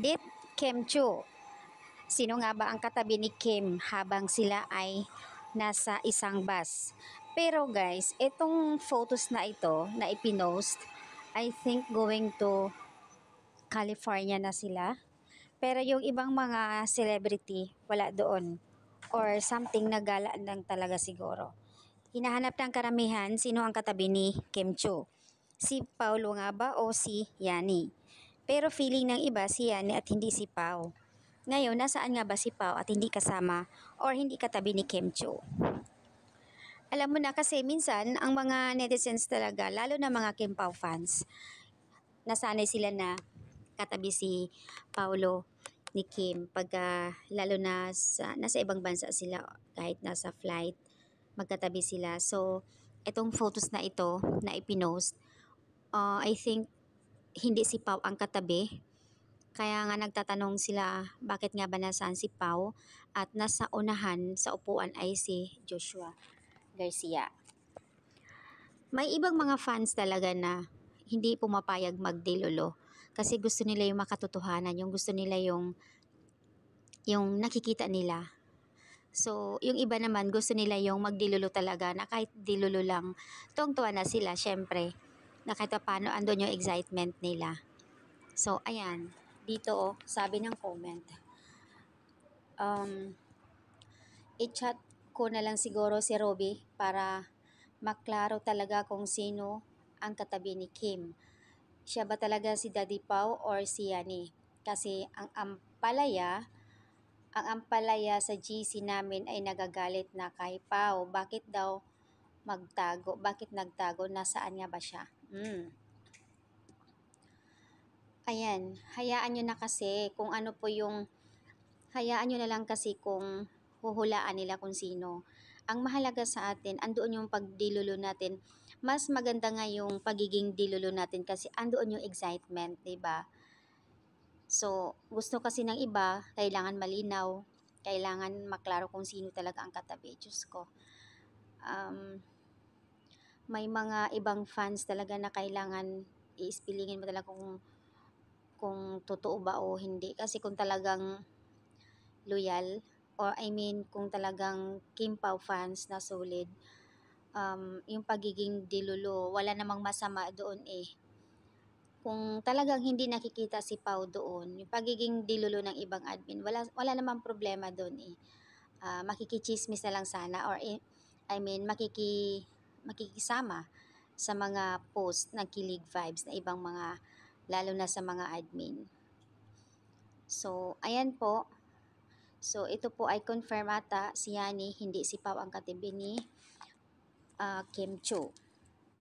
Dit Kim Chu. Sino nga ba ang katabi ni Kim habang sila ay nasa isang bus? Pero guys, itong photos na ito na ipinost, I think going to California na sila. Pero yung ibang mga celebrity, wala doon. Or something na gala lang talaga siguro. Hinahanap ng karamihan sino ang katabi ni Kim Chu. Si Paulo nga ba o si Yani? Pero feeling ng iba si Yani at hindi si Pau. Ngayon, nasaan nga ba si Pau at hindi kasama or hindi katabi ni Kim Chu? Alam mo na kasi minsan ang mga netizens talaga, lalo na mga Kim Pao fans, nasanay sila na katabi si Paulo ni Kim pagka lalo na nasa ibang bansa sila kahit nasa flight magkatabi sila. So, itong photos na ito na ipinost, I think hindi si Pau ang katabi. Kaya nga nagtatanong sila bakit nga ba nasaan si Pau at nasa unahan sa upuan ay si Joshua Garcia. May ibang mga fans talaga na hindi pumapayag magdilulo kasi gusto nila yung makatotohanan, yung gusto nila yung nakikita nila. So, yung iba naman gusto nila yung magdilulo talaga na kahit dilulo lang, tuwang-tuwa na sila syempre. Na kahit paano andun yung excitement nila. So, ayan. Dito sabi ng comment. I-chat ko na lang siguro si Robby para maklaro talaga kung sino ang katabi ni Kim. Siya ba talaga si Daddy Pau or si Yani? Kasi ang ampalaya sa GC namin ay nagagalit na kay Pau. Bakit daw magtago? Bakit nagtago? Nasaan nga ba siya? Ayan, hayaan nyo na kasi kung ano po yung, hayaan nyo na lang kasi kung huhulaan nila kung sino. Ang mahalaga sa atin, andoon yung pagdilulo natin. Mas maganda nga yung pagiging dilulo natin kasi andoon yung excitement, 'di ba? So, gusto kasi ng iba, kailangan malinaw, kailangan maklaro kung sino talaga ang katabi. Diyos ko. May mga ibang fans talaga na kailangan iispilingin mo talaga kung totoo ba o hindi. Kasi kung talagang loyal, or I mean, kung talagang Kim Pao fans na solid, yung pagiging dilulo, wala namang masama doon eh. Kung talagang hindi nakikita si Pao doon, yung pagiging dilulo ng ibang admin, wala namang problema doon eh. Makikichismis na lang sana or I mean, makikisama sa mga post ng kilig vibes na ibang mga, lalo na sa mga admin. So, ayan po. So, ito po ay confirm ata si Yani, hindi si Pau ang katibi ni Kim Chu.